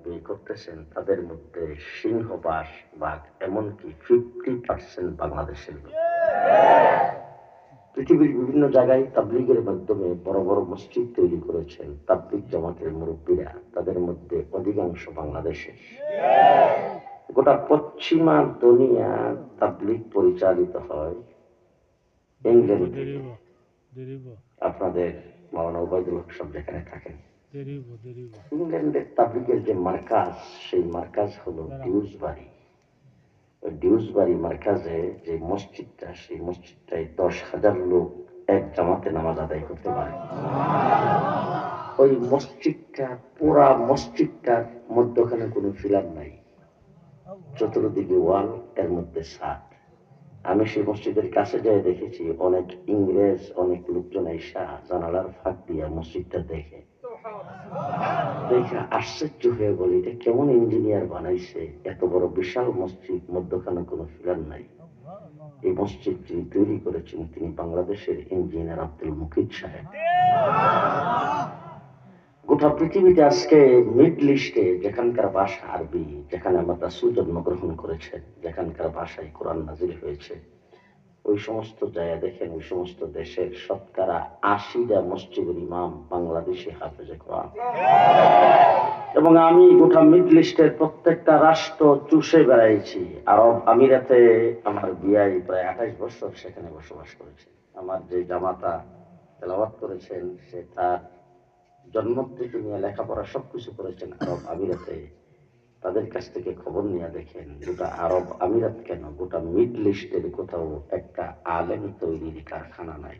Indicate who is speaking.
Speaker 1: তৈরি করতেছেন তাদের মধ্যে সিংহবাস বাঘ এমনকি 50% বাংলাদেশের লোক। পৃথিবীর বিভিন্ন জায়গায় তাবলীগের মাধ্যমে বড় বড় মসজিদ তৈরি করেছেন তাবলীগ জামাতের মুরব্বীরা, তাদের মধ্যে অধিকাংশ বাংলাদেশে। গোটা পশ্চিমা দুনিয়া তাবলীগ পরিচালিত হয় ইংল্যান্ড থেকে। আপনাদের মাওলানা ওবায়দুল হক সাহেব যেখানে থাকেন, ইংল্যান্ডের তাবলীগের যে মার্কাজ, সেই মার্কাজ হলো ডিউসবারি। ডিউসবারি মার্কাজে যে মসজিদটা, সেই মসজিদটায় 10,000 লোক এক জামাতে নামাজ আদায় করতে পারে। ওই মসজিদটা, পুরা মসজিদটার মধ্যখানে কোনো ফিলার নাই, চতুর্দিকে ওয়াল, এর মধ্যে ছাদ। আমি সেই মসজিদের কাছে যাই দেখেছি অনেক ইংরেজ, অনেক লোকজন এসা জানালার ফাঁক দিয়ে মসজিদটা দেখে আশ্চর্য হয়ে বলি, এটা কেমন ইঞ্জিনিয়ার বানাইছে, এত বড় বিশাল মসজিদ, মধ্যখানে কোনো ফিলার নাই। এই মসজিদ যিনি তৈরি করেছেন তিনি বাংলাদেশের ইঞ্জিনিয়ার আব্দুল মুকিত সাহেব। গোটা পৃথিবীতে আজকে মিডল ইস্টে যেখানকার ভাষা আরবি, যেখানে আমার রাসূল জন্মগ্রহণ করেছেন, যেখানকার ভাষায় কোরআন নাজিল হয়েছে, ওই সমস্ত জায়গা দেখেন, ওই সমস্ত দেশের শতকরা 80টা মসজিদের ইমাম বাংলাদেশি হাফেজে কোরআন। এবং আমি গোটা মিডল ইস্টের প্রত্যেকটা রাষ্ট্র চুষে বেড়াইছি। আরব আমিরাতে আমার বিয়াই প্রায় 28 বছর সেখানে বসবাস করেছে। আমার যে জামাতা তেলাওয়াত করেছেন, সে তার জন্ম থেকে নিয়ে লেখাপড়া সবকিছু করেছেন আরব আমিরাতে। তাদের কাছ থেকে খবর নিয়ে দেখেন, গোটা আরব আমিরাত কেন, গোটা মিডল ইস্টের কোথাও একটা আলেম তৈরির কারখানা নাই।